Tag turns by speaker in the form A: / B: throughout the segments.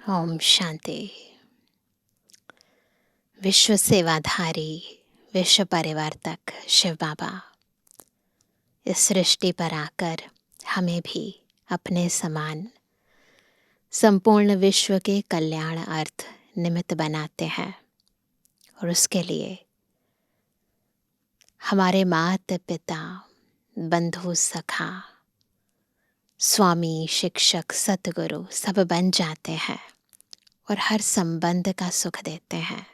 A: ओम शांति। विश्व सेवाधारी, विश्व परिवर्तक शिव बाबा इस सृष्टि पर आकर हमें भी अपने समान संपूर्ण विश्व के कल्याण अर्थ निमित्त बनाते हैं। और उसके लिए हमारे माता पिता, बंधु, सखा, स्वामी, शिक्षक, सतगुरु सब बन जाते हैं और हर संबंध का सुख देते हैं।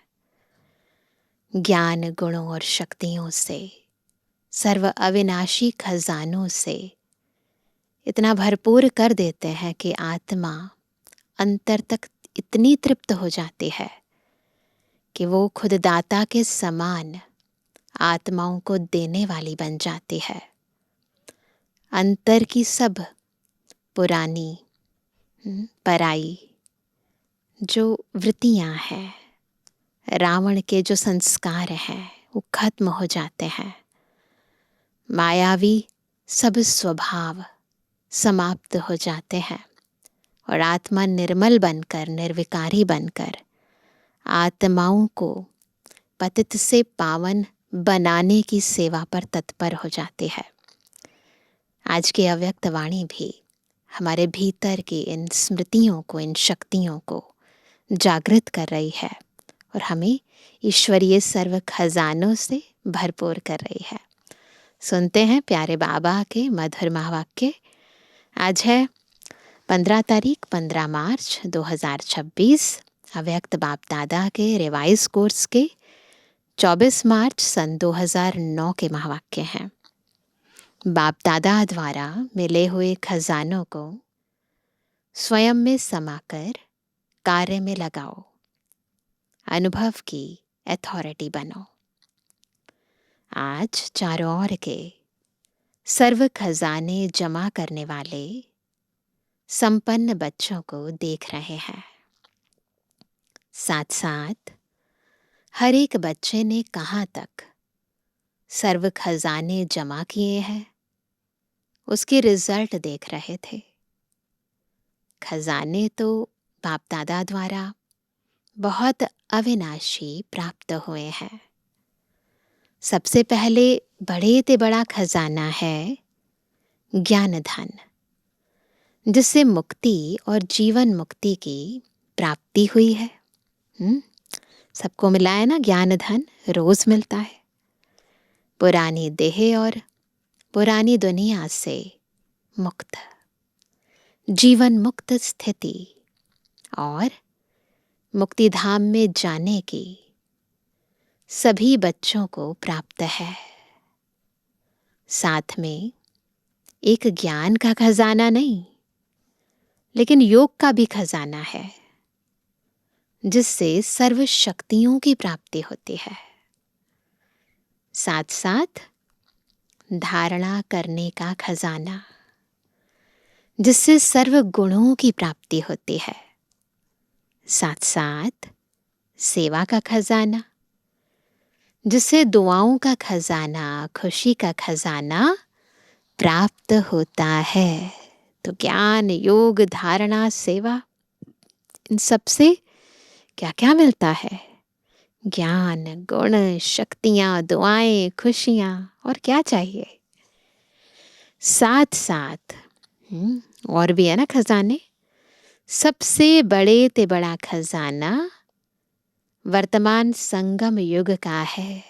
A: ज्ञान, गुणों और शक्तियों से, सर्व अविनाशी खजानों से इतना भरपूर कर देते हैं कि आत्मा अंतर तक इतनी तृप्त हो जाती है कि वो खुद दाता के समान आत्माओं को देने वाली बन जाती है। अंतर की सब पुरानी पराई जो वृत्तियां हैं, रावण के जो संस्कार हैं, वो खत्म हो जाते हैं। मायावी सब स्वभाव समाप्त हो जाते हैं और आत्मा निर्मल बनकर, निर्विकारी बनकर आत्माओं को पतित से पावन बनाने की सेवा पर तत्पर हो जाती है। आज की अव्यक्त वाणी भी हमारे भीतर की इन स्मृतियों को, इन शक्तियों को जागृत कर रही है और हमें ईश्वरीय सर्व खजानों से भरपूर कर रही है। सुनते हैं प्यारे बाबा के मधुर महावाक्य। आज है 15 मार्च 2026, अव्यक्त बाप दादा के रिवाइज कोर्स के 24 मार्च सन 2009 के महावाक्य हैं। बाप दादा द्वारा मिले हुए खजानों को स्वयं में समाकर कार्य में लगाओ, अनुभव की अथॉरिटी बनो। आज चारों ओर के सर्व खजाने जमा करने वाले संपन्न बच्चों को देख रहे हैं। साथ साथ हर एक बच्चे ने कहाँ तक सर्व खजाने जमा किए हैं उसके रिजल्ट देख रहे थे। खजाने तो बाप दादा द्वारा बहुत अविनाशी प्राप्त हुए हैं। सबसे पहले बड़े से बड़ा खजाना है ज्ञान धन, जिससे मुक्ति और जीवन मुक्ति की प्राप्ति हुई है। सबको मिला है ना ज्ञान धन, रोज मिलता है। पुरानी देह और पुरानी दुनिया से मुक्त, जीवन मुक्त स्थिति और मुक्ति धाम में जाने की सभी बच्चों को प्राप्त है। साथ में एक ज्ञान का खजाना नहीं, लेकिन योग का भी खजाना है, जिससे सर्व शक्तियों की प्राप्ति होती है। साथ साथ धारणा करने का खजाना, जिससे सर्व गुणों की प्राप्ति होती है। साथ साथ सेवा का खजाना, जिससे दुआओं का खजाना, खुशी का खजाना प्राप्त होता है। तो ज्ञान, योग, धारणा, सेवा, इन सब से क्या क्या मिलता है? ज्ञान, गुण, शक्तियां, दुआएं, खुशियां, और क्या चाहिए? साथ साथ और भी है ना खजाने। सबसे बड़े ते बड़ा खजाना वर्तमान संगम युग का है,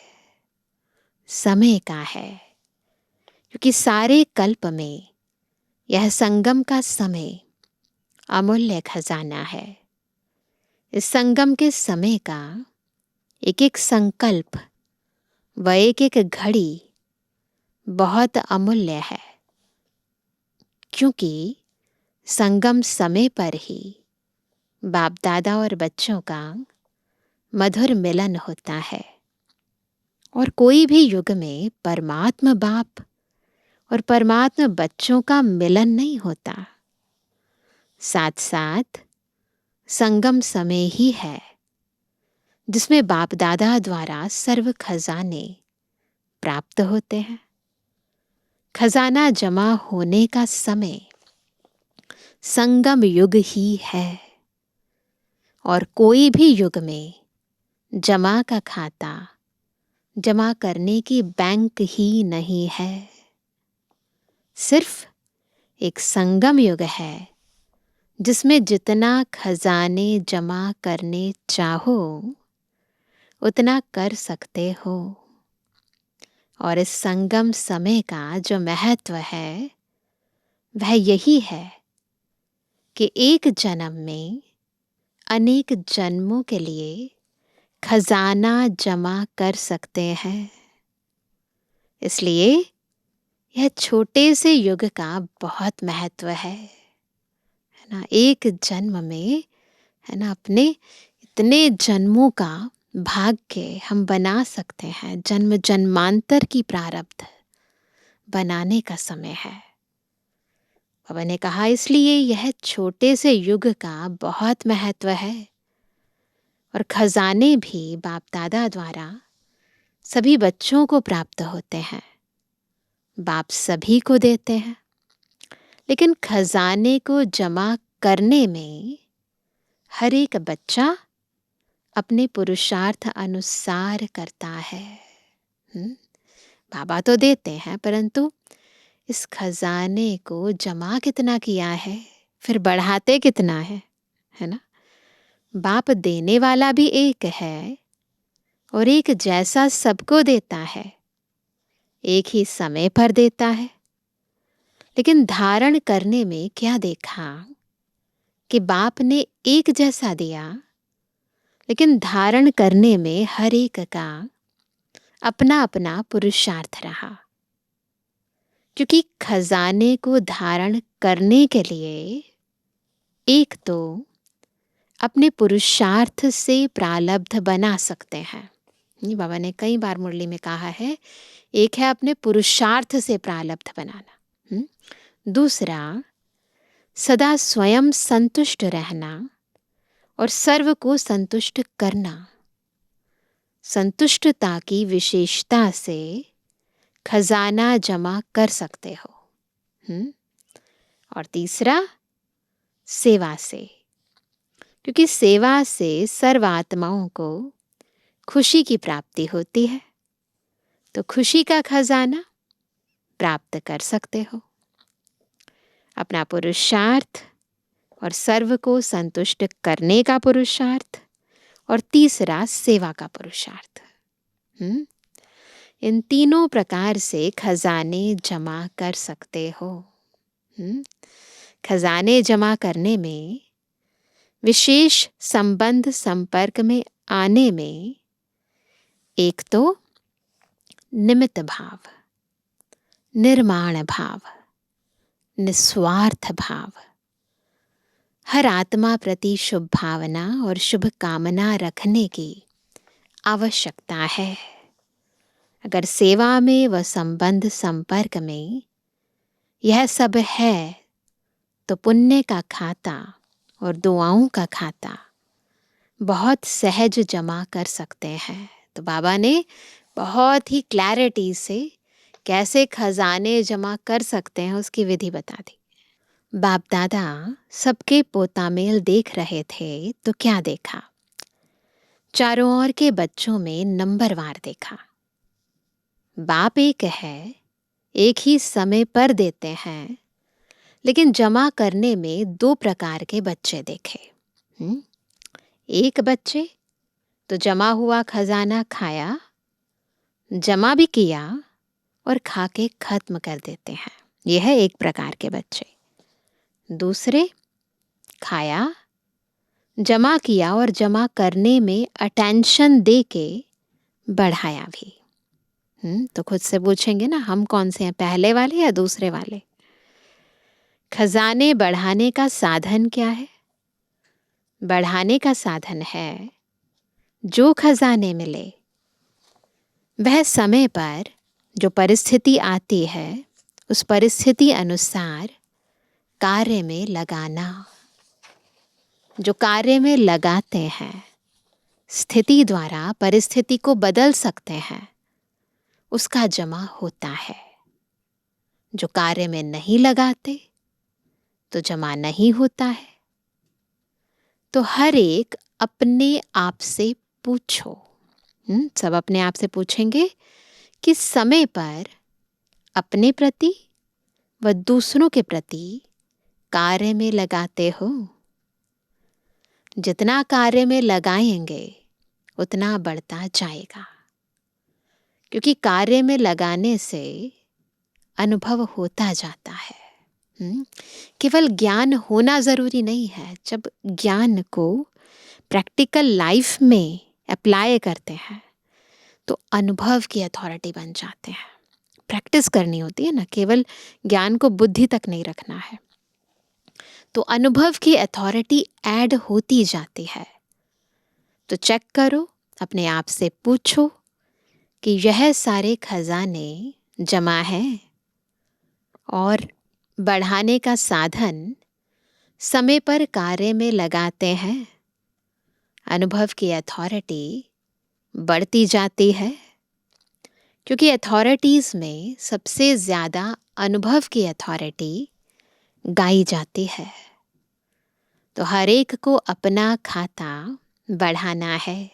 A: समय का है, क्योंकि सारे कल्प में यह संगम का समय अमूल्य खजाना है। इस संगम के समय का एक एक संकल्प व एक एक घड़ी बहुत अमूल्य है, क्योंकि संगम समय पर ही बाप दादा और बच्चों का मधुर मिलन होता है। और कोई भी युग में परमात्मा बाप और परमात्मा बच्चों का मिलन नहीं होता। साथ साथ संगम समय ही है जिसमें बाप दादा द्वारा सर्व खजाने प्राप्त होते हैं। खजाना जमा होने का समय संगम युग ही है। और कोई भी युग में जमा का खाता जमा करने की बैंक ही नहीं है। सिर्फ एक संगम युग है जिसमें जितना खजाने जमा करने चाहो उतना कर सकते हो। और इस संगम समय का जो महत्व है वह यही है कि एक जन्म में अनेक जन्मों के लिए खजाना जमा कर सकते हैं। इसलिए यह छोटे से युग का बहुत महत्व है ना। एक जन्म में है ना अपने इतने जन्मों का भाग्य हम बना सकते हैं। जन्म जन्मांतर की प्रारब्ध बनाने का समय है। बाबा ने कहा इसलिए यह छोटे से युग का बहुत महत्व है। और खजाने भी बाप दादा द्वारा सभी बच्चों को प्राप्त होते हैं। बाप सभी को देते हैं, लेकिन खजाने को जमा करने में हर एक बच्चा अपने पुरुषार्थ अनुसार करता है। बाबा तो देते हैं, परंतु इस खजाने को जमा कितना किया है, फिर बढ़ाते कितना है ना। बाप देने वाला भी एक है और एक जैसा सबको देता है, एक ही समय पर देता है। लेकिन धारण करने में क्या देखा कि बाप ने एक जैसा दिया, लेकिन धारण करने में हर एक का अपना अपना पुरुषार्थ रहा। क्योंकि खजाने को धारण करने के लिए एक तो अपने पुरुषार्थ से प्रारब्ध बना सकते हैं। बाबा ने कई बार मुरली में कहा है, एक है अपने पुरुषार्थ से प्रारब्ध बनाना, दूसरा सदा स्वयं संतुष्ट रहना और सर्व को संतुष्ट करना। संतुष्टता की विशेषता से खजाना जमा कर सकते हो। और तीसरा सेवा से, क्योंकि सेवा से सर्व आत्माओं को खुशी की प्राप्ति होती है, तो खुशी का खजाना प्राप्त कर सकते हो। अपना पुरुषार्थ और सर्व को संतुष्ट करने का पुरुषार्थ और तीसरा सेवा का पुरुषार्थ। इन तीनों प्रकार से खजाने जमा कर सकते हो। खजाने जमा करने में, विशेष संबंध संपर्क में आने में, एक तो निमित्त भाव, निर्माण भाव, निस्वार्थ भाव, हर आत्मा प्रति शुभ भावना और शुभ कामना रखने की आवश्यकता है। अगर सेवा में व संबंध संपर्क में यह सब है तो पुण्य का खाता और दुआओं का खाता बहुत सहज जमा कर सकते हैं। तो बाबा ने बहुत ही क्लैरिटी से कैसे खजाने जमा कर सकते हैं उसकी विधि बता दी। बाप दादा सबके पोतामेल देख रहे थे तो क्या देखा? चारों ओर के बच्चों में नंबरवार देखा। बाप एक है, एक ही समय पर देते हैं, लेकिन जमा करने में दो प्रकार के बच्चे देखे। एक बच्चे तो जमा हुआ खजाना खाया, जमा भी किया और खा के खत्म कर देते हैं। यह है एक प्रकार के बच्चे। दूसरे खाया, जमा किया और जमा करने में अटेंशन दे के बढ़ाया भी। तो खुद से पूछेंगे ना, हम कौन से हैं, पहले वाले या दूसरे वाले? खजाने बढ़ाने का साधन क्या है? बढ़ाने का साधन है जो खजाने मिले वह समय पर जो परिस्थिति आती है उस परिस्थिति अनुसार कार्य में लगाना। जो कार्य में लगाते हैं, स्थिति द्वारा परिस्थिति को बदल सकते हैं, उसका जमा होता है। जो कार्य में नहीं लगाते तो जमा नहीं होता है। तो हर एक अपने आप से पूछो। सब अपने आप से पूछेंगे कि समय पर अपने प्रति व दूसरों के प्रति कार्य में लगाते हो? जितना कार्य में लगाएंगे उतना बढ़ता जाएगा, क्योंकि कार्य में लगाने से अनुभव होता जाता है। केवल ज्ञान होना ज़रूरी नहीं है। जब ज्ञान को प्रैक्टिकल लाइफ में अप्लाई करते हैं तो अनुभव की अथॉरिटी बन जाते हैं। प्रैक्टिस करनी होती है ना, केवल ज्ञान को बुद्धि तक नहीं रखना है। तो अनुभव की अथॉरिटी ऐड होती जाती है। तो चेक करो, अपने आप से पूछो कि यह सारे खजाने जमा हैं और बढ़ाने का साधन समय पर कार्य में लगाते हैं। अनुभव की अथॉरिटी बढ़ती जाती है, क्योंकि अथॉरिटीज़ में सबसे ज़्यादा अनुभव की अथॉरिटी गाई जाती है। तो हर एक को अपना खाता बढ़ाना है,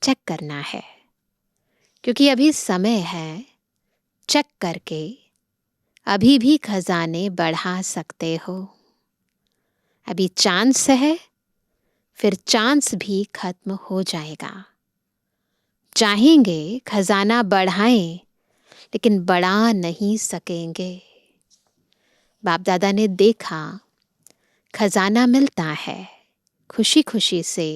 A: चेक करना है, क्योंकि अभी समय है। चेक करके अभी भी खजाने बढ़ा सकते हो। अभी चांस है, फिर चांस भी खत्म हो जाएगा। चाहेंगे खजाना बढ़ाएं, लेकिन बढ़ा नहीं सकेंगे। बाप दादा ने देखा, खजाना मिलता है, खुशी खुशी से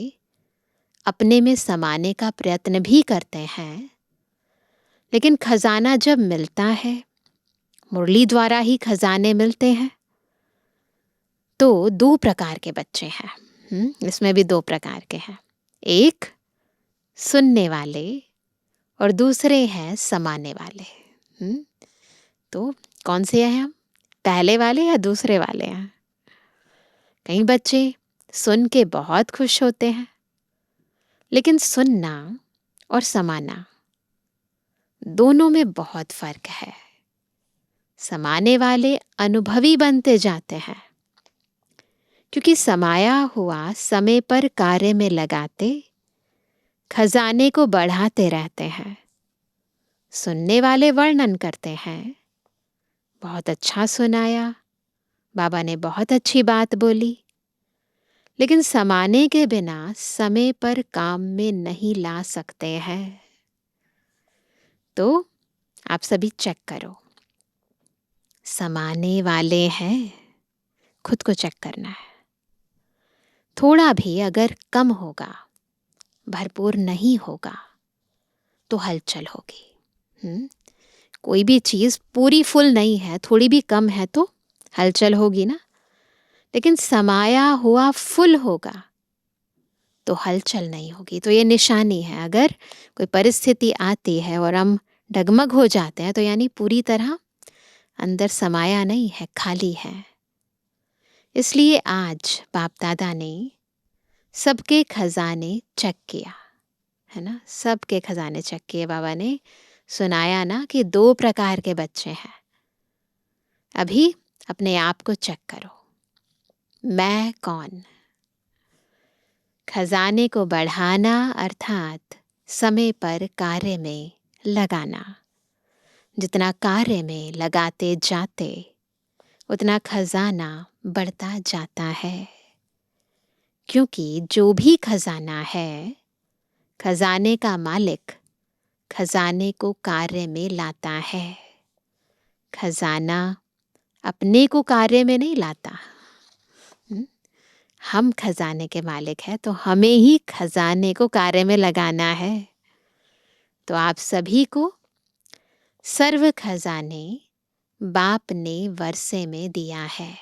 A: अपने में समाने का प्रयत्न भी करते हैं, लेकिन खजाना जब मिलता है, मुरली द्वारा ही खजाने मिलते हैं, तो दो प्रकार के बच्चे हैं। इसमें भी दो प्रकार के हैं। एक सुनने वाले और दूसरे हैं समाने वाले। तो कौन से हैं हम, पहले वाले या दूसरे वाले हैं? कई बच्चे सुन के बहुत खुश होते हैं, लेकिन सुनना और समाना दोनों में बहुत फर्क है। समाने वाले अनुभवी बनते जाते हैं, क्योंकि समाया हुआ समय पर कार्य में लगाते खजाने को बढ़ाते रहते हैं। सुनने वाले वर्णन करते हैं, बहुत अच्छा सुनाया, बाबा ने बहुत अच्छी बात बोली, लेकिन समाने के बिना समय पर काम में नहीं ला सकते हैं। तो आप सभी चेक करो, समाने वाले हैं, खुद को चेक करना है। थोड़ा भी अगर कम होगा, भरपूर नहीं होगा, तो हलचल होगी। कोई भी चीज़ पूरी फुल नहीं है, थोड़ी भी कम है तो हलचल होगी ना। लेकिन समाया हुआ फुल होगा तो हलचल नहीं होगी। तो ये निशानी है, अगर कोई परिस्थिति आती है और हम डगमग हो जाते हैं, तो यानी पूरी तरह अंदर समाया नहीं है, खाली है। इसलिए आज बाप दादा ने सबके खजाने चेक किया, है ना, सबके खजाने चेक किए। बाबा ने सुनाया ना कि दो प्रकार के बच्चे हैं। अभी अपने आप को चेक करो, मैं कौन? खजाने को बढ़ाना अर्थात समय पर कार्य में लगाना। जितना कार्य में लगाते जाते उतना खजाना बढ़ता जाता है, क्योंकि जो भी खजाना है, खजाने का मालिक खजाने को कार्य में लाता है। खजाना अपने को कार्य में नहीं लाता। हम खजाने के मालिक हैं, तो हमें ही खजाने को कार्य में लगाना है। तो आप सभी को सर्व खजाने बाप ने वर्षे में दिया है।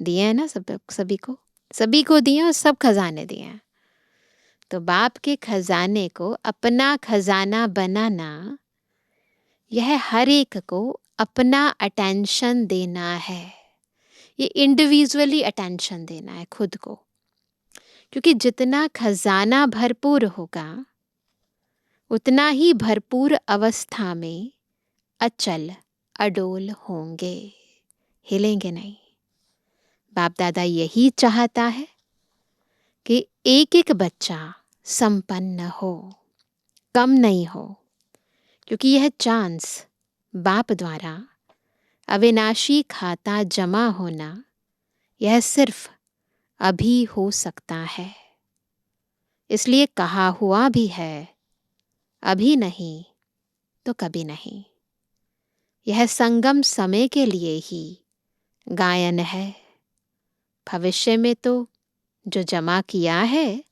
A: दिए हैं ना, सभी को दिए और सब खजाने दिए हैं। तो बाप के खजाने को अपना खजाना बनाना, यह हर एक को अपना अटेंशन देना है। ये इंडिविजुअली अटेंशन देना है खुद को, क्योंकि जितना खजाना भरपूर होगा उतना ही भरपूर अवस्था में अचल अडोल होंगे, हिलेंगे नहीं। बाप दादा यही चाहता है कि एक एक बच्चा संपन्न हो, कम नहीं हो, क्योंकि यह चांस बाप द्वारा अविनाशी खाता जमा होना, यह सिर्फ अभी हो सकता है। इसलिए कहा हुआ भी है, अभी नहीं तो कभी नहीं। यह संगम समय के लिए ही गायन है। भविष्य में तो जो जमा किया है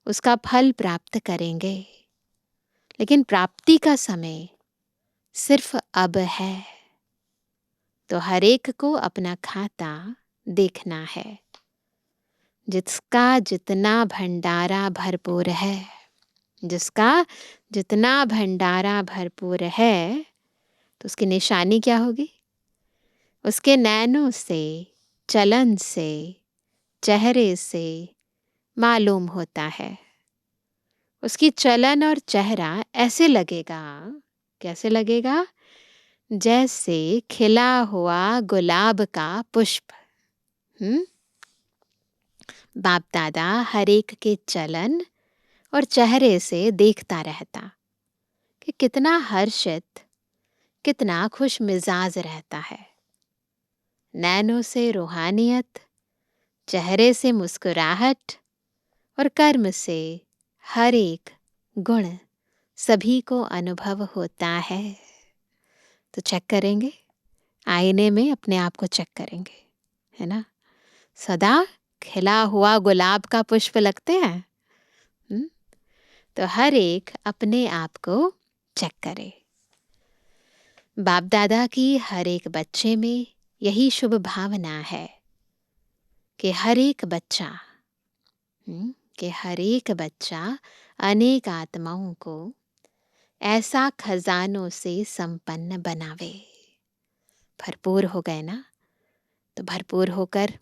A: उसका फल प्राप्त करेंगे, लेकिन प्राप्ति का समय सिर्फ अब है। तो हर एक को अपना खाता देखना है। जिसका जितना भंडारा भरपूर है, जिसका जितना भंडारा भरपूर है, तो उसकी निशानी क्या होगी? उसके नैनों से, चलन से, चेहरे से मालूम होता है। उसकी चलन और चेहरा ऐसे लगेगा, कैसे लगेगा? जैसे खिला हुआ गुलाब का पुष्प। बाप दादा हर एक के चलन और चेहरे से देखता रहता कि कितना हर्षित, कितना खुश मिजाज रहता है। नैनों से रूहानियत, चेहरे से मुस्कुराहट और कर्म से हर एक गुण सभी को अनुभव होता है। तो चेक करेंगे, आईने में अपने आप को चेक करेंगे, है ना? सदा खिला हुआ गुलाब का पुष्प लगते हैं। तो हर एक अपने आप को चेक करे। बाप दादा की हर एक बच्चे में यही शुभ भावना है कि हर एक बच्चा अनेक आत्माओं को ऐसा खजानों से संपन्न बनावे। भरपूर हो गए ना, तो भरपूर होकर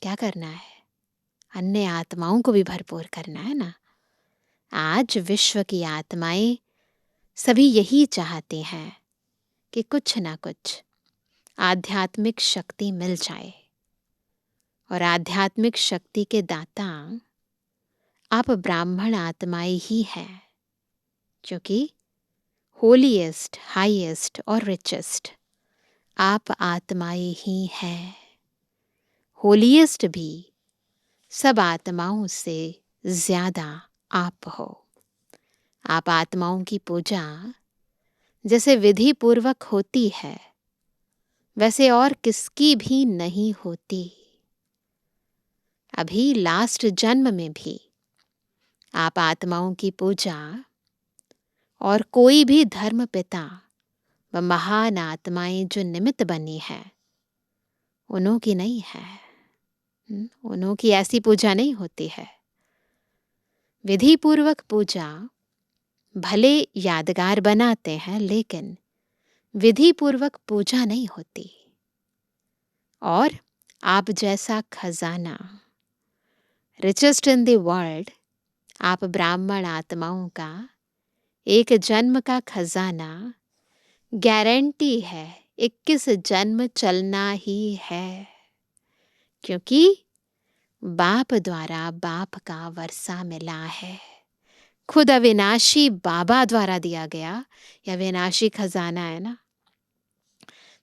A: क्या करना है? अन्य आत्माओं को भी भरपूर करना है ना। आज विश्व की आत्माएं सभी यही चाहते हैं कि कुछ ना कुछ आध्यात्मिक शक्ति मिल जाए। और आध्यात्मिक शक्ति के दाता आप ब्राह्मण आत्माएं ही हैं, क्योंकि होलीएस्ट, हाईएस्ट और रिचेस्ट आप आत्माएं ही हैं। होलीएस्ट भी सब आत्माओं से ज्यादा आप हो। आप आत्माओं की पूजा जैसे विधि पूर्वक होती है, वैसे और किसकी भी नहीं होती। अभी लास्ट जन्म में भी आप आत्माओं की पूजा और कोई भी धर्म पिता व महान आत्माएं जो निमित्त बनी है, उन्हों की नहीं है। उन्हों की ऐसी पूजा नहीं होती है। विधि पूर्वक पूजा भले यादगार बनाते हैं, लेकिन विधि पूर्वक पूजा नहीं होती। और आप जैसा खजाना, रिचेस्ट इन द वर्ल्ड, आप ब्राह्मण आत्माओं का एक जन्म का खजाना गारंटी है 21 जन्म चलना ही है, क्योंकि बाप द्वारा बाप का वर्षा मिला है। खुद अविनाशी बाबा द्वारा दिया गया यह अविनाशी खजाना है ना।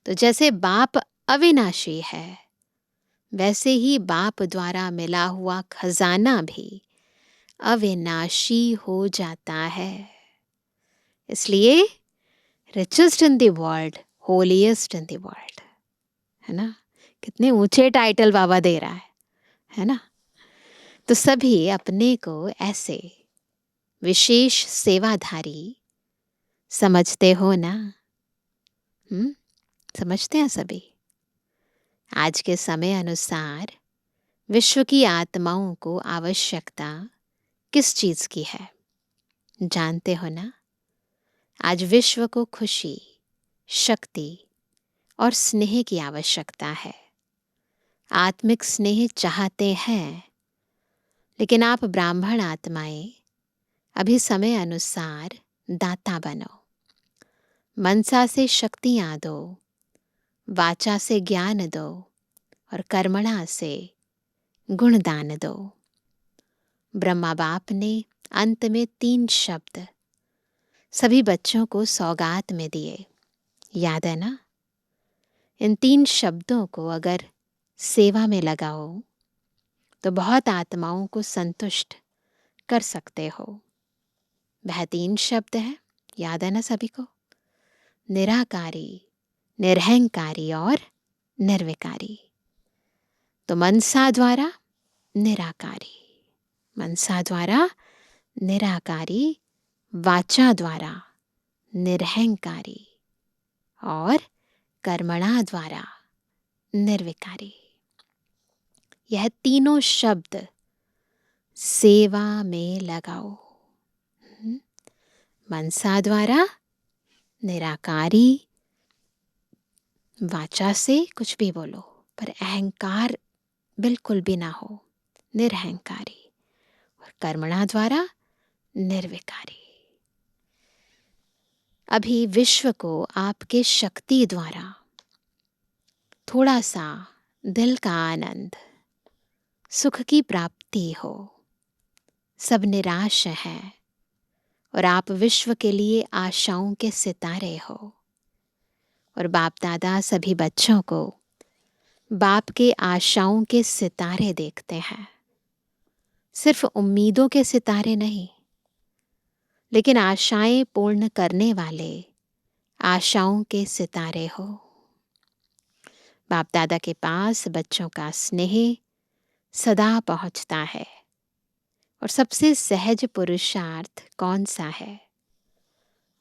A: तो जैसे बाप अविनाशी है, वैसे ही बाप द्वारा मिला हुआ खजाना भी अविनाशी हो जाता है। इसलिए richest in the world, holiest in the world, है ना। कितने ऊंचे टाइटल बाबा दे रहा है ना। तो सभी अपने को ऐसे विशेष सेवाधारी समझते हो ना? समझते हैं सभी? आज के समय अनुसार विश्व की आत्माओं को आवश्यकता किस चीज की है, जानते हो ना? आज विश्व को खुशी, शक्ति और स्नेह की आवश्यकता है। आत्मिक स्नेह चाहते हैं, लेकिन आप ब्राह्मण आत्माएं अभी समय अनुसार दाता बनो। मनसा से शक्तियां दो, वाचा से ज्ञान दो और कर्मणा से गुणदान दो। ब्रह्मा बाप ने अंत में 3 शब्द सभी बच्चों को सौगात में दिए, याद है ना? इन 3 शब्दों को अगर सेवा में लगाओ तो बहुत आत्माओं को संतुष्ट कर सकते हो। वह 3 शब्द है, याद है ना सभी को? निराकारी, निरहंकारी और निर्विकारी। तो मनसा द्वारा निराकारी, मनसा द्वारा निराकारी, वाचा द्वारा निरहंकारी और कर्मणा द्वारा निर्विकारी। यह तीनों शब्द सेवा में लगाओ। मनसा द्वारा निराकारी, वाचा से कुछ भी बोलो पर अहंकार बिल्कुल भी ना हो, निरहंकारी, और कर्मणा द्वारा निर्विकारी। अभी विश्व को आपके शक्ति द्वारा थोड़ा सा दिल का आनंद, सुख की प्राप्ति हो। सब निराश है और आप विश्व के लिए आशाओं के सितारे हो। और बाप दादा सभी बच्चों को बाप के आशाओं के सितारे देखते हैं। सिर्फ उम्मीदों के सितारे नहीं, लेकिन आशाएं पूर्ण करने वाले आशाओं के सितारे हो। बाप दादा के पास बच्चों का स्नेह सदा पहुंचता है। और सबसे सहज पुरुषार्थ कौन सा है?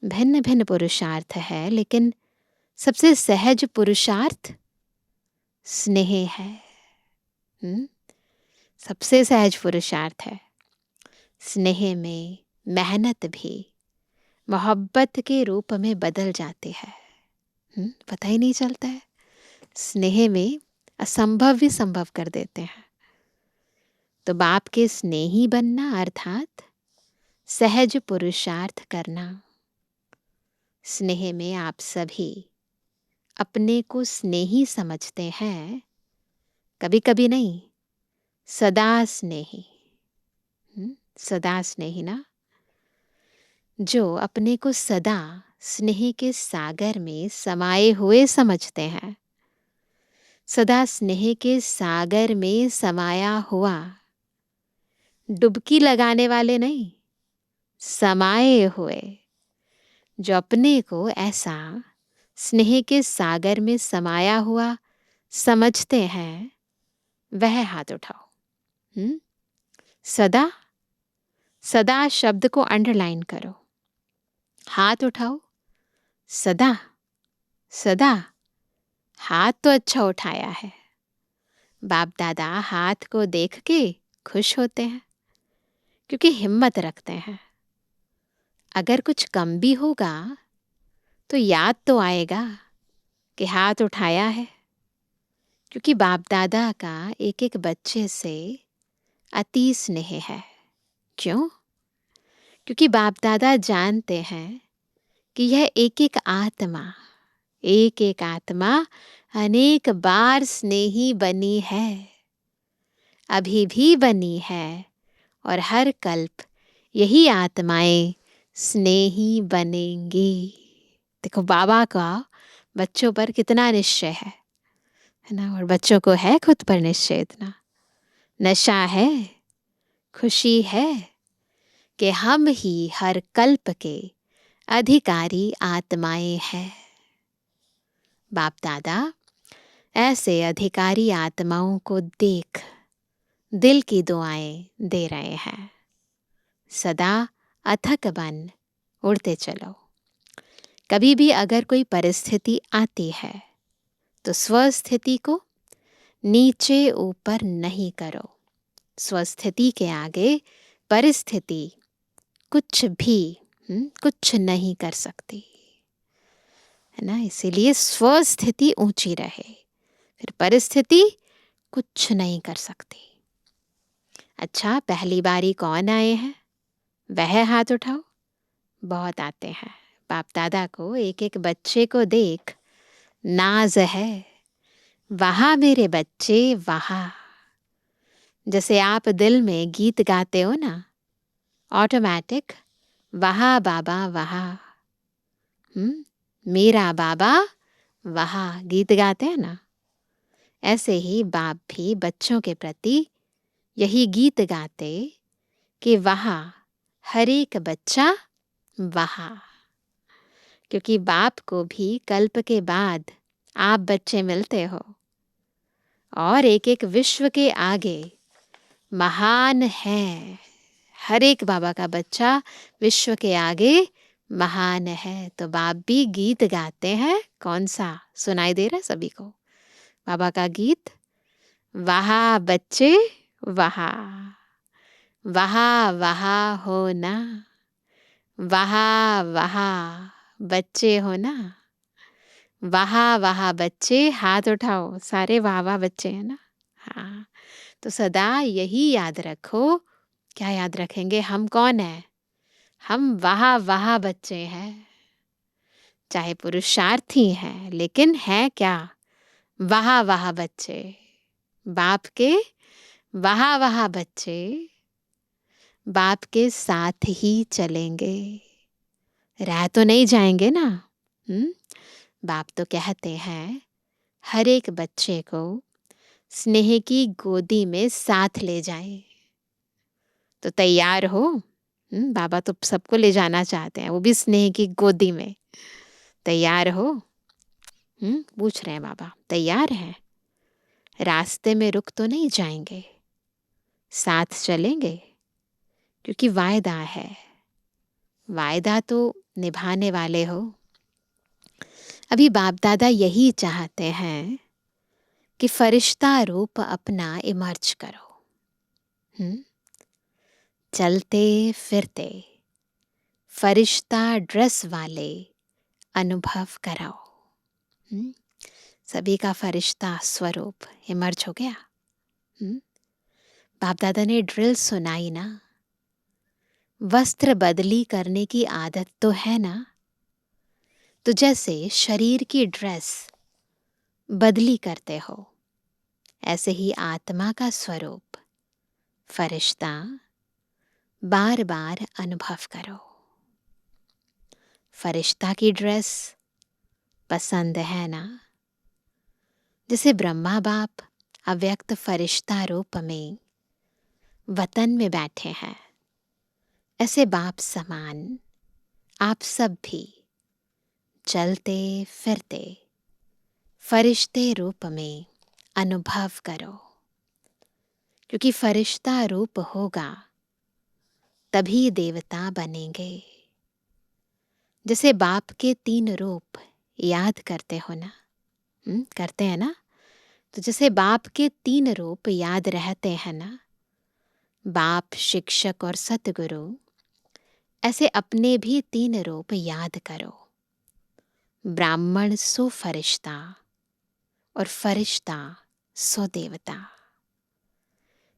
A: भिन्न भिन्न पुरुषार्थ है, लेकिन सबसे सहज पुरुषार्थ स्नेह है। सबसे सहज पुरुषार्थ है। स्नेह में मेहनत भी मोहब्बत के रूप में बदल जाती है। पता ही नहीं चलता है। स्नेह में असंभव भी संभव कर देते हैं। तो बाप के स्नेही बनना अर्थात सहज पुरुषार्थ करना। स्नेह में आप सभी अपने को स्नेही समझते हैं, कभी कभी नहीं, सदा स्नेही। सदा स्नेही ना, जो अपने को सदा स्नेह के सागर में समाये हुए समझते हैं। सदा स्नेह के सागर में समाया हुआ, डुबकी लगाने वाले नहीं, समाये हुए। जो अपने को ऐसा स्नेह के सागर में समाया हुआ समझते हैं, वह हाथ उठाओ। सदा, सदा शब्द को अंडरलाइन करो। हाथ उठाओ। सदा, सदा। हाथ तो अच्छा उठाया है। बाप दादा हाथ को देख के खुश होते हैं, क्योंकि हिम्मत रखते हैं। अगर कुछ कम भी होगा तो याद तो आएगा कि हाथ उठाया है। क्योंकि बाप दादा का एक एक बच्चे से अति स्नेह है। क्यों? क्योंकि बाप दादा जानते हैं कि यह एक एक आत्मा अनेक बार स्नेही बनी है, अभी भी बनी है, और हर कल्प यही आत्माएं स्नेही बनेंगी। देखो बाबा का बच्चों पर कितना निश्चय है ना? और बच्चों को है खुद पर निश्चय इतना। नशा है, खुशी है कि हम ही हर कल्प के अधिकारी आत्माएं हैं। बाप दादा ऐसे अधिकारी आत्माओं को देख दिल की दुआएं दे रहे हैं। सदा अथक बन उड़ते चलो। कभी भी अगर कोई परिस्थिति आती है तो स्वस्थिति को नीचे ऊपर नहीं करो। स्वस्थिति के आगे परिस्थिति कुछ नहीं कर सकती है ना। इसीलिए स्वस्थिति ऊंची रहे, फिर परिस्थिति कुछ नहीं कर सकती। अच्छा, पहली बारी कौन आए हैं? वह हाथ उठाओ। बहुत आते हैं। बाप दादा को एक एक बच्चे को देख नाज है। वहाँ मेरे बच्चे, वहाँ जैसे आप दिल में गीत गाते हो ना, ऑटोमेटिक, वहा बाबा वहा, मेरा बाबा वहा, गीत गाते हैं ना, ऐसे ही बाप भी बच्चों के प्रति यही गीत गाते कि वहा हर एक बच्चा वहा, क्योंकि बाप को भी कल्प के बाद आप बच्चे मिलते हो और एक एक विश्व के आगे महान है। हर एक बाबा का बच्चा विश्व के आगे महान है। तो बाप भी गीत गाते हैं। कौन सा सुनाई दे रहा है सभी को? बाबा का गीत, वहा बच्चे वहा, वहा वहा हो ना, वहा वहा बच्चे हो ना, वहा वहा बच्चे, हाथ उठाओ सारे, वाह वाह बच्चे हैं ना। हाँ, तो सदा यही याद रखो। क्या याद रखेंगे? हम कौन है? हम वाह वाह बच्चे हैं। चाहे पुरुषार्थी हैं, लेकिन है क्या? वाह वाह बच्चे, बाप के वाह वाह बच्चे, बाप के साथ ही चलेंगे, रह तो नहीं जाएंगे ना। बाप तो कहते हैं हर एक बच्चे को स्नेह की गोदी में साथ ले जाएं। तो तैयार हो? बाबा तो सबको ले जाना चाहते हैं, वो भी स्नेह की गोदी में। तैयार हो? पूछ रहे हैं बाबा, तैयार हैं? रास्ते में रुक तो नहीं जाएंगे, साथ चलेंगे, क्योंकि वायदा है। वायदा तो निभाने वाले हो। अभी बाप दादा यही चाहते हैं कि फरिश्ता रूप अपना इमर्ज करो। चलते फिरते फरिश्ता ड्रेस वाले अनुभव कराओ। सभी का फरिश्ता स्वरूप इमर्ज हो गया। बाप दादा ने ड्रिल सुनाई ना, वस्त्र बदली करने की आदत तो है ना। तो जैसे शरीर की ड्रेस बदली करते हो, ऐसे ही आत्मा का स्वरूप फरिश्ता बार बार अनुभव करो। फरिश्ता की ड्रेस पसंद है ना? जैसे ब्रह्मा बाप अव्यक्त फरिश्ता रूप में वतन में बैठे हैं, ऐसे बाप समान आप सब भी चलते फिरते फरिश्ते रूप में अनुभव करो। क्योंकि फरिश्ता रूप होगा तभी देवता बनेंगे। जैसे बाप के 3 रूप याद करते हो ना, करते हैं ना। तो जैसे बाप के 3 रूप याद रहते हैं ना, बाप, शिक्षक और सतगुरु, ऐसे अपने भी 3 रूप याद करो। ब्राह्मण सो फरिश्ता और फरिश्ता सो देवता।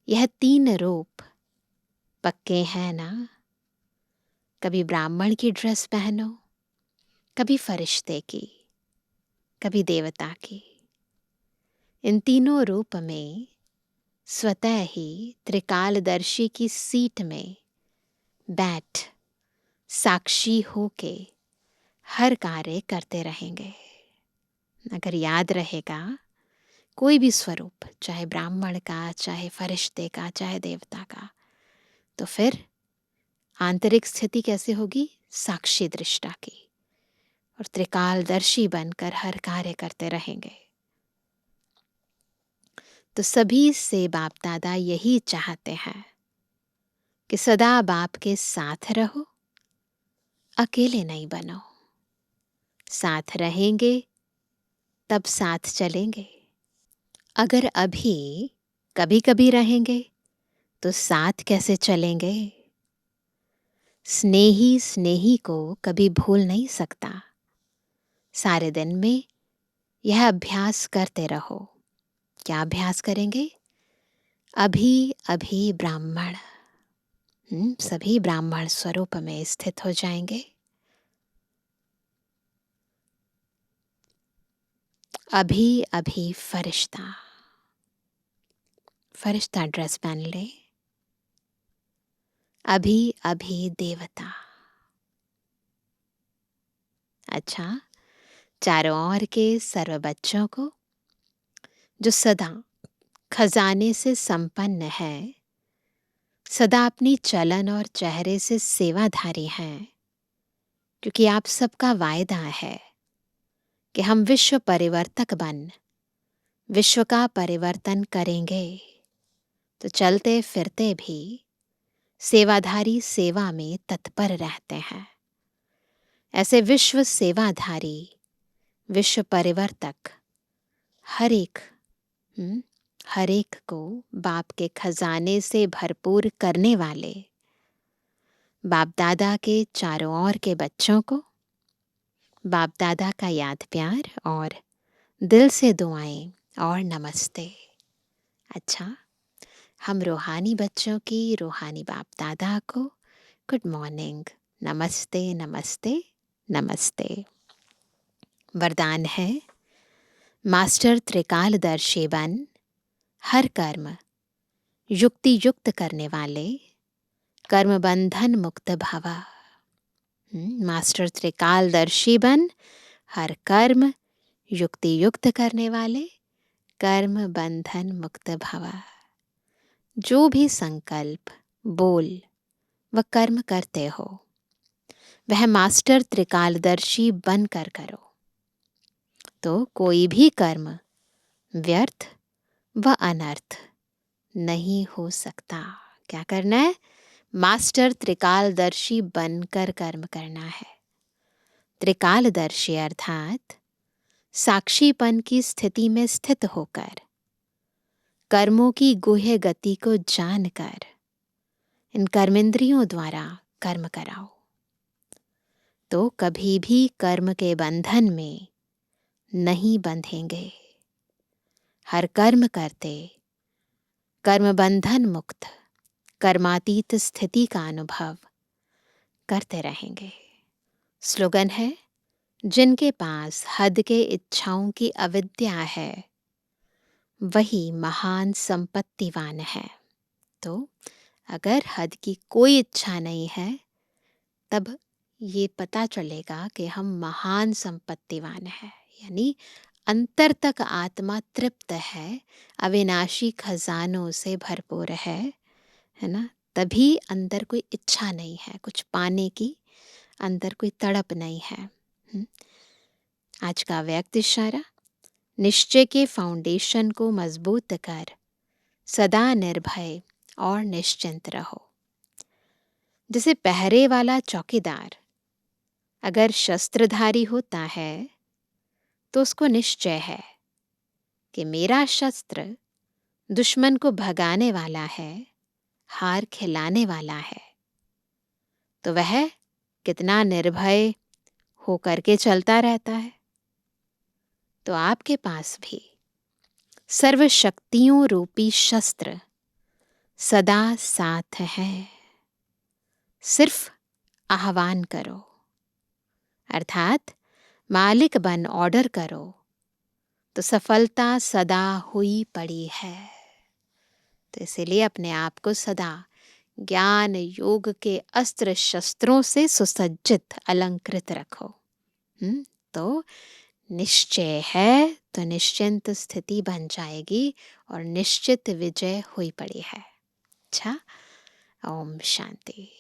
A: यह 3 रूप पक्के हैं ना। कभी ब्राह्मण की ड्रेस पहनो, कभी फरिश्ते की, कभी देवता की। इन तीनों रूप में स्वतः ही त्रिकालदर्शी की सीट में बैठ साक्षी होके हर कार्य करते रहेंगे। अगर याद रहेगा कोई भी स्वरूप, चाहे ब्राह्मण का, चाहे फरिश्ते का, चाहे देवता का, तो फिर आंतरिक स्थिति कैसे होगी? साक्षी दृष्टा की, और त्रिकालदर्शी बनकर हर कार्य करते रहेंगे। तो सभी से बाप दादा यही चाहते हैं कि सदा बाप के साथ रहो, अकेले नहीं बनो। साथ रहेंगे तब साथ चलेंगे। अगर अभी कभी कभी रहेंगे तो साथ कैसे चलेंगे? स्नेही स्नेही को कभी भूल नहीं सकता। सारे दिन में यह अभ्यास करते रहो। क्या अभ्यास करेंगे? अभी अभी ब्राह्मण, सभी ब्राह्मण स्वरूप में स्थित हो जाएंगे। अभी अभी फरिश्ता, फरिश्ता ड्रेस पहन ले। अभी अभी देवता। अच्छा, चारों ओर के सर्व बच्चों को जो सदा खजाने से संपन्न है, सदा अपनी चलन और चेहरे से सेवाधारी हैं, क्योंकि आप सबका वायदा है कि हम विश्व परिवर्तक बन विश्व का परिवर्तन करेंगे। तो चलते फिरते भी सेवाधारी सेवा में तत्पर रहते हैं। ऐसे विश्व सेवाधारी, विश्व परिवर्तक हर एक को बाप के खजाने से भरपूर करने वाले बाप दादा के चारों ओर के बच्चों को बाप दादा का याद प्यार और दिल से दुआएं और नमस्ते। अच्छा, हम रूहानी बच्चों की रूहानी बाप दादा को गुड मॉर्निंग, नमस्ते नमस्ते नमस्ते। वरदान है, मास्टर त्रिकालदर्शी बन हर कर्म युक्ति युक्त करने वाले कर्म बंधन मुक्त भवा। मास्टर त्रिकालदर्शी बन हर कर्म युक्ति युक्त करने वाले कर्म बंधन मुक्त भवा। जो भी संकल्प, बोल व कर्म करते हो वह मास्टर त्रिकालदर्शी बनकर करो, तो कोई भी कर्म व्यर्थ व अनर्थ नहीं हो सकता। क्या करना है? मास्टर त्रिकालदर्शी बनकर कर्म करना है। त्रिकालदर्शी अर्थात साक्षीपन की स्थिति में स्थित होकर कर्मों की गुह्य गति को जानकर इन कर्मेंद्रियों द्वारा कर्म कराओ, तो कभी भी कर्म के बंधन में नहीं बंधेंगे। हर कर्म करते कर्म बंधन मुक्त कर्मातीत स्थिति का अनुभव करते रहेंगे। स्लोगन है, जिनके पास हद के इच्छाओं की अविद्या है वही महान संपत्तिवान है। तो अगर हद की कोई इच्छा नहीं है तब ये पता चलेगा कि हम महान संपत्तिवान हैं, यानी अंतर तक आत्मा तृप्त है, अविनाशी खजानों से भरपूर है ना। तभी अंदर कोई इच्छा नहीं है कुछ पाने की, अंदर कोई तड़प नहीं है। आज का व्यक्त इशारा, निश्चय के फाउंडेशन को मजबूत कर सदा निर्भय और निश्चिंत रहो। जैसे पहरे वाला चौकीदार अगर शस्त्रधारी होता है तो उसको निश्चय है कि मेरा शस्त्र दुश्मन को भगाने वाला है, हार खिलाने वाला है, तो वह कितना निर्भय होकर के चलता रहता है। तो आपके पास भी सर्व शक्तियों रूपी शस्त्र सदा साथ है। सिर्फ आह्वान करो, अर्थात मालिक बन ऑर्डर करो, तो सफलता सदा हुई पड़ी है। तो इसीलिए अपने आप को सदा ज्ञान योग के अस्त्र शस्त्रों से सुसज्जित अलंकृत रखो। तो निश्चय है तो निश्चिंत स्थिति बन जाएगी और निश्चित विजय हुई पड़ी है। अच्छा, ओम शांति।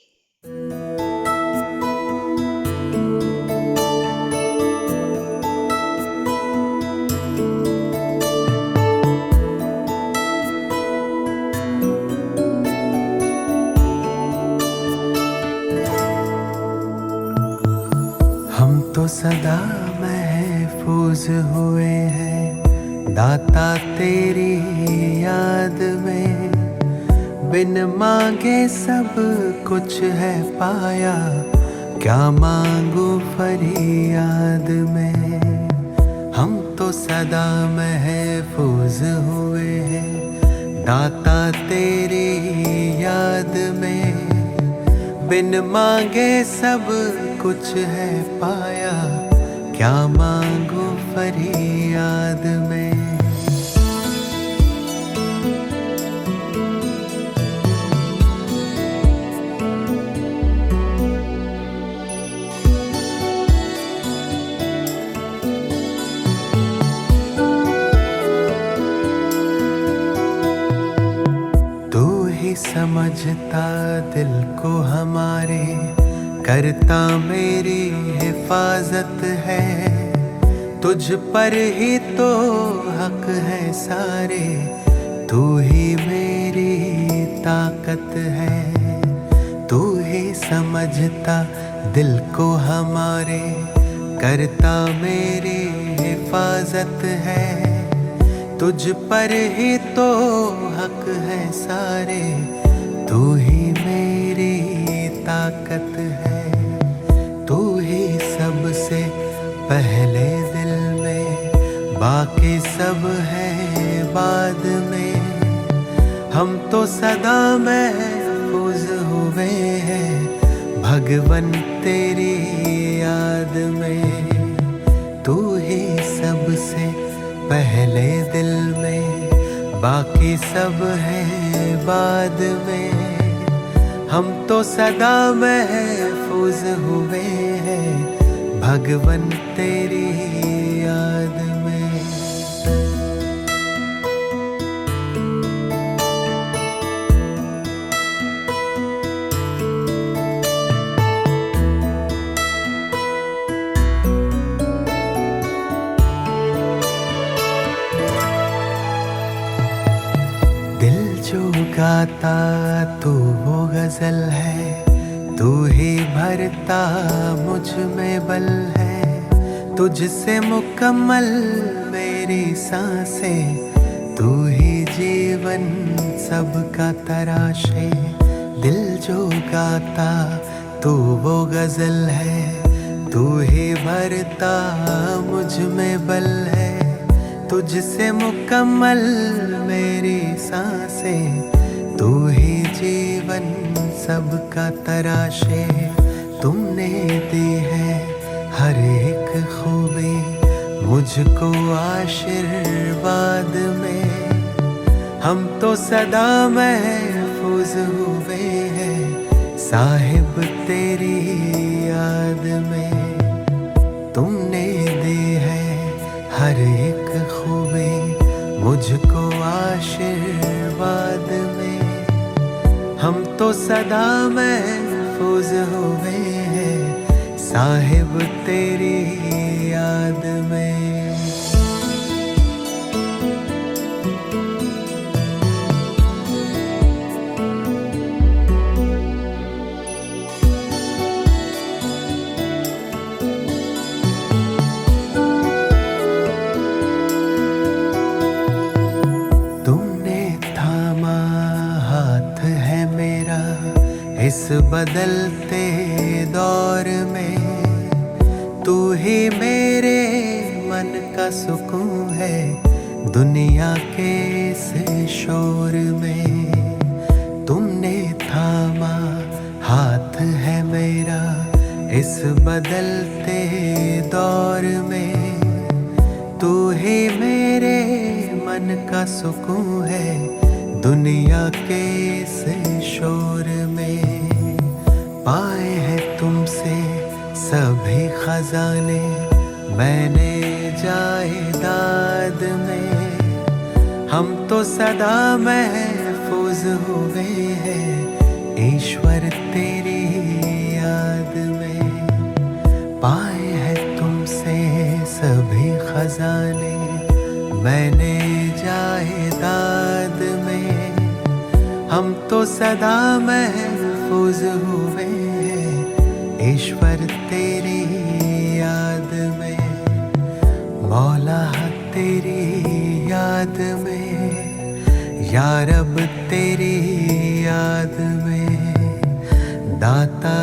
B: हम तो सदा महफूज हुए हैं दाता तेरी याद में, बिन मांगे सब कुछ है पाया, क्या मांगू फरियाद में। हम तो सदा महफूज हुए हैं दाता तेरी याद में, बिन मांगे सब कुछ है पाया, क्या मांगू फरियाद में। समझता दिल को हमारे, करता मेरी हिफाजत है। तुझ पर ही तो हक है सारे, तू ही मेरी ताकत है। तू ही समझता दिल को हमारे, करता मेरी हिफाजत है। तुझ पर ही तो हक है सारे, तू ही मेरी ताकत है। तू ही सबसे पहले दिल में, बाकी सब है बाद में। हम तो सदा महफूज हुए हैं भगवन तेरी याद में। तू ही सबसे पहले दिल में, बाकी सब है बाद में। हम तो सदा महफूज हुए हैं भगवन तेरी याद में। जो गाता तू वो गजल है, तू ही भरता मुझ में बल है। तुझसे मुकम्मल मेरी सांसें, तू ही जीवन सबका तराशे। दिल जो गाता तू वो गजल है, तू ही भरता मुझ में बल है। तुझसे मुकम्मल मेरी सांसें, तू ही जीवन सबका तराशे। तुमने दी है हर एक खूबी मुझको आशीर्वाद में। हम तो सदा महफूज हुए हैं साहिब तेरी याद में। तुमने दी है हर एक खूबी मुझको आशीर्वाद में। हम तो सदा महफूज हुए हैं साहिब तेरी याद में। इस बदलते दौर में तू ही मेरे मन का सुकून है, दुनिया के इस शोर में। तुमने थामा हाथ है मेरा इस बदलते दौर में। तू ही मेरे मन का सुकून है, दुनिया के इस शोर में। पाए हैं तुमसे सभी खजाने मैंने जायदाद में। हम तो सदा महफूज हुए हैं ईश्वर तेरी याद में। पाए हैं तुमसे सभी खजाने मैंने जायदाद में। हम तो सदा महफूज हुए हैं ईश्वर तेरी याद में। मौला तेरी याद में, या रब तेरी याद में, दाता